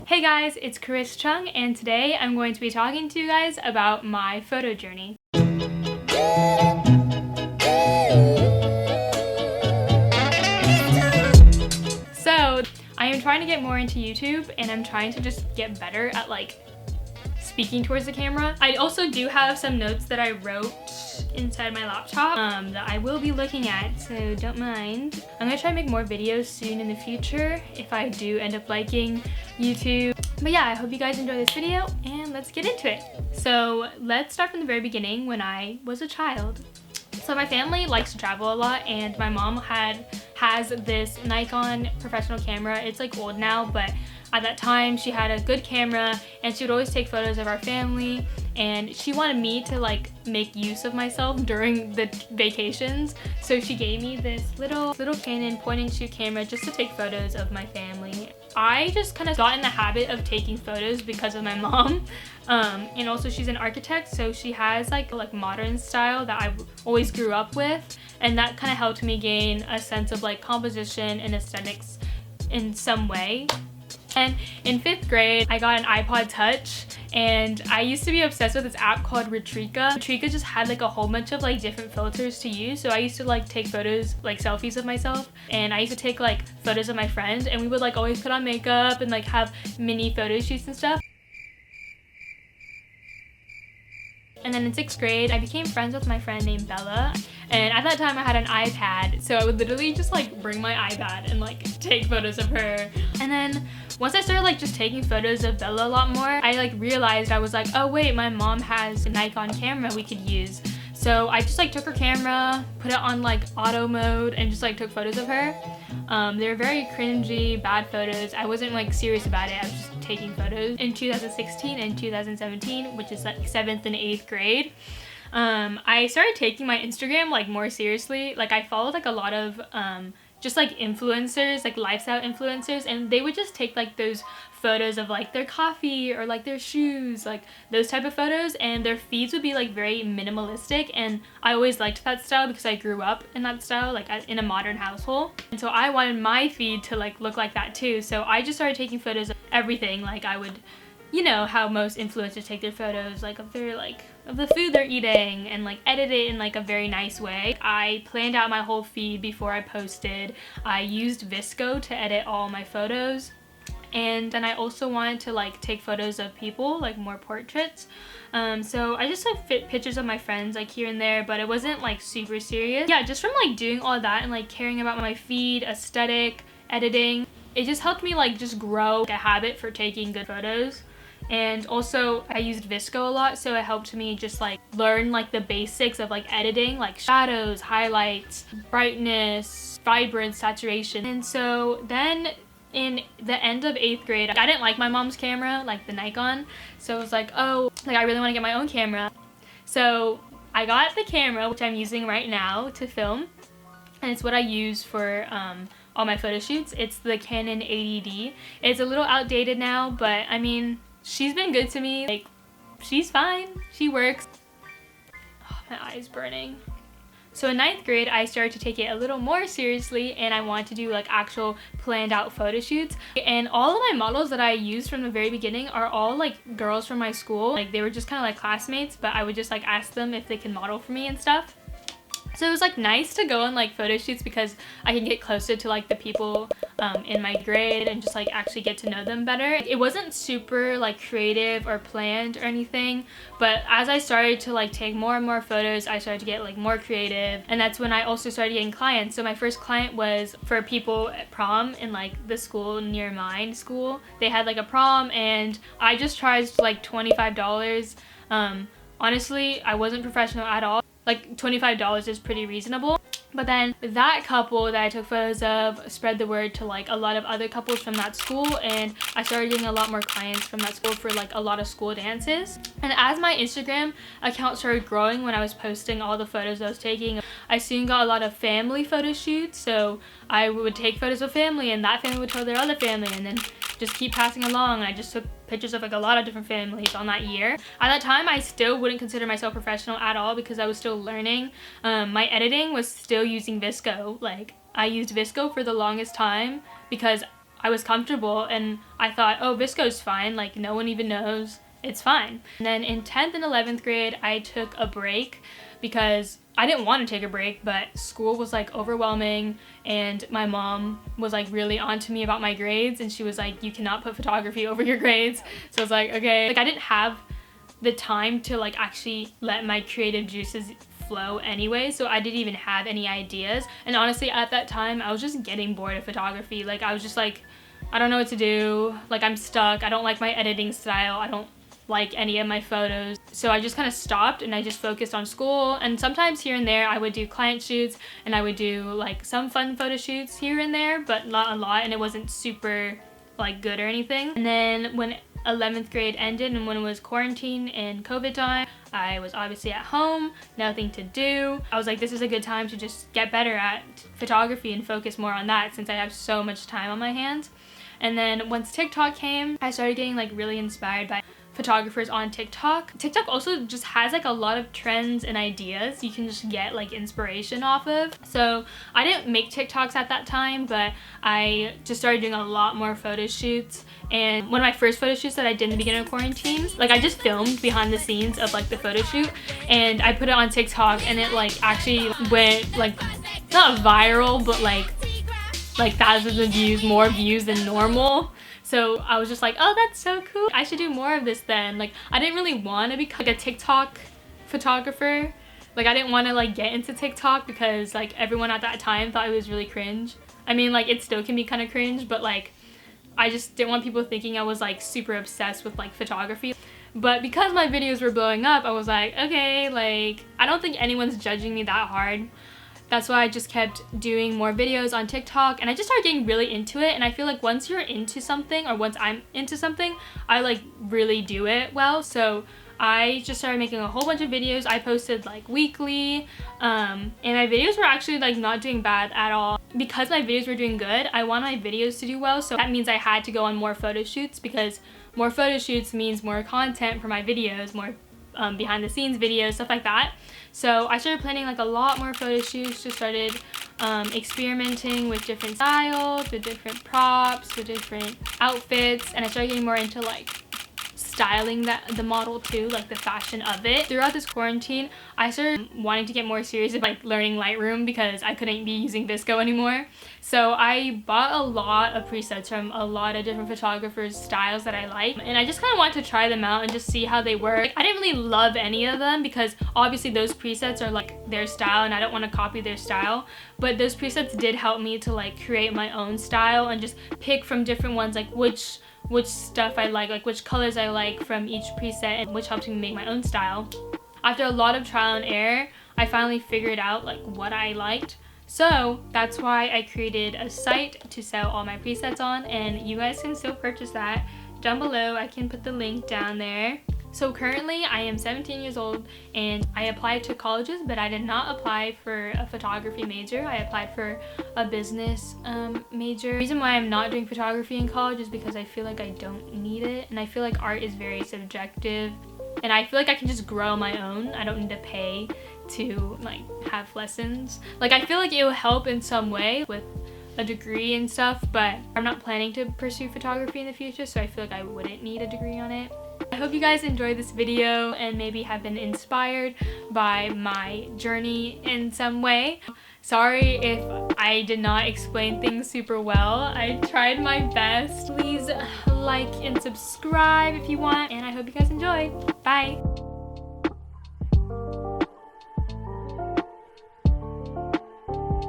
Hey guys, it's Charis Chung, and today I'm going to be talking to you guys about my photo journey. So, I am trying to get more into YouTube, and I'm trying to just get better at speaking towards the camera. I also do have some notes that I wrote inside my laptop that I will be looking at, so don't mind. I'm gonna try to make more videos soon in the future if I do end up liking YouTube. But yeah, I hope you guys enjoy this video, and let's get into it. So let's start from the very beginning when I was a child. So my family likes to travel a lot, and my mom has this Nikon professional camera. It's like old now, but at that time she had a good camera, and she would always take photos of our family, and she wanted me to make use of myself during the vacations. So she gave me this little Canon point-and-shoot camera just to take photos of my family. I just kind of got in the habit of taking photos because of my mom. And also she's an architect, so she has like modern style that I always grew up with, and that kind of helped me gain a sense of composition and aesthetics in some way. And in 5th grade, I got an iPod Touch, and I used to be obsessed with this app called Retrika. Retrika just had a whole bunch of different filters to use, so I used to take photos, selfies of myself, and I used to take photos of my friends, and we would always put on makeup and have mini photo shoots and stuff. And then in 6th grade, I became friends with my friend named Bella. And at that time I had an iPad, so I would literally just bring my iPad and take photos of her. And then once I started just taking photos of Bella a lot more, I realized I was oh wait, my mom has a Nikon camera we could use. So I just took her camera, put it on auto mode, and just took photos of her. They were very cringy, bad photos. I wasn't serious about it. I was just taking photos. In 2016 and 2017, which is 7th and 8th grade, I started taking my Instagram more seriously. I followed a lot of just influencers, lifestyle influencers, and they would just take those photos of their coffee or their shoes, those type of photos, and their feeds would be very minimalistic, and I always liked that style because I grew up in that style, in a modern household. And so I wanted my feed to look like that too, so I just started taking photos of everything. I would, you know how most influencers take their photos of their of the food they're eating, and edit it in a very nice way. I planned out my whole feed before I posted. I used VSCO to edit all my photos. And then I also wanted to take photos of people, more portraits. So I just took pictures of my friends here and there, but it wasn't super serious. Yeah, just from doing all that and caring about my feed, aesthetic, editing, it just helped me just grow a habit for taking good photos. And also I used VSCO a lot, so it helped me just learn the basics of editing, shadows, highlights, brightness, vibrance, saturation. And so then in the end of 8th grade, I didn't like my mom's camera, the Nikon, so I was oh, I really want to get my own camera. So I got the camera, which I'm using right now to film, and it's what I use for all my photo shoots. It's the Canon 80D. It's a little outdated now, but I mean, she's been good to me. She's fine, she works. Oh, my eye's burning. So in 9th grade, I started to take it a little more seriously, and I wanted to do actual planned out photo shoots. And all of my models that I used from the very beginning are all girls from my school. They were just kind of classmates, but I would just ask them if they can model for me and stuff. So it was nice to go on photo shoots because I can get closer to the people in my grade and just actually get to know them better. It wasn't super creative or planned or anything, but as I started to take more and more photos, I started to get more creative, and that's when I also started getting clients. So my first client was for people at prom in the school near mine school. They had a prom, and I just charged $25. Honestly, I wasn't professional at all. $25 is pretty reasonable. But then that couple that I took photos of spread the word to a lot of other couples from that school, and I started getting a lot more clients from that school for a lot of school dances. And as my Instagram account started growing, when I was posting all the photos I was taking, I soon got a lot of family photo shoots. So I would take photos of family, and that family would tell their other family, and then just keep passing along. I just took pictures of a lot of different families on that year. At that time, I still wouldn't consider myself professional at all because I was still learning. My editing was still using VSCO. I used VSCO for the longest time because I was comfortable and I thought, oh, VSCO's fine, like no one even knows, it's fine. And then in 10th and 11th grade, I took a break because I didn't want to take a break, but school was like overwhelming and my mom was like really onto me about my grades, and she was like, you cannot put photography over your grades. So I was like, okay. Like I didn't have the time to like actually let my creative juices flow anyway, so I didn't even have any ideas. And honestly, at that time I was just getting bored of photography. Like I was just like, I don't know what to do, like I'm stuck, I don't like my editing style, I don't like any of my photos. So I just kind of stopped and I just focused on school, and sometimes here and there I would do client shoots and I would do like some fun photo shoots here and there, but not a lot, and it wasn't super like good or anything. And then when 11th grade ended and when it was quarantine and COVID time, I was obviously at home, nothing to do. I was like, this is a good time to just get better at photography and focus more on that since I have so much time on my hands. And then once TikTok came, I started getting like really inspired by photographers on TikTok. TikTok also just has like a lot of trends and ideas you can just get like inspiration off of. So I didn't make TikToks at that time, but I just started doing a lot more photo shoots. And one of my first photo shoots that I did in the beginning of quarantine, like I just filmed behind the scenes of like the photo shoot and I put it on TikTok, and it like actually went like not viral, but like thousands of views, more views than normal. So I was just like, oh, that's so cool, I should do more of this then. Like I didn't really want to become like a TikTok photographer. Like I didn't want to like get into TikTok because like everyone at that time thought it was really cringe. I mean, like it still can be kind of cringe, but like I just didn't want people thinking I was like super obsessed with like photography. But because my videos were blowing up, I was like, okay, like I don't think anyone's judging me that hard. That's why I just kept doing more videos on TikTok, and I just started getting really into it. And I feel like once you're into something, or once I'm into something, I like really do it well. So I just started making a whole bunch of videos. I posted like weekly, and my videos were actually like not doing bad at all. Because my videos were doing good, I want my videos to do well, so that means I had to go on more photo shoots, because more photo shoots means more content for my videos, more behind the scenes videos, stuff like that. So I started planning like a lot more photo shoots, just started experimenting with different styles, with different props, with different outfits, and I started getting more into like styling the model too, like the fashion of it. Throughout this quarantine, I started wanting to get more serious about like learning Lightroom because I couldn't be using VSCO anymore. So I bought a lot of presets from a lot of different photographers' styles that I like, and I just kind of wanted to try them out and just see how they work. I didn't really love any of them because obviously those presets are like their style and I don't want to copy their style, but those presets did help me to like create my own style and just pick from different ones, like which stuff I like which colors I like from each preset, and which helps me make my own style. After a lot of trial and error, I finally figured out like what I liked. So that's why I created a site to sell all my presets on, and you guys can still purchase that down below. I can put the link down there. So currently I am 17 years old and I applied to colleges, but I did not apply for a photography major. I applied for a business major. The reason why I'm not doing photography in college is because I feel like I don't need it, and I feel like art is very subjective, and I feel like I can just grow my own. I don't need to pay to like have lessons. Like I feel like it will help in some way with a degree and stuff, but I'm not planning to pursue photography in the future, so I feel like I wouldn't need a degree on it. I hope you guys enjoyed this video and maybe have been inspired by my journey in some way. Sorry if I did not explain things super well. I tried my best. Please like and subscribe if you want, and I hope you guys enjoyed. Bye!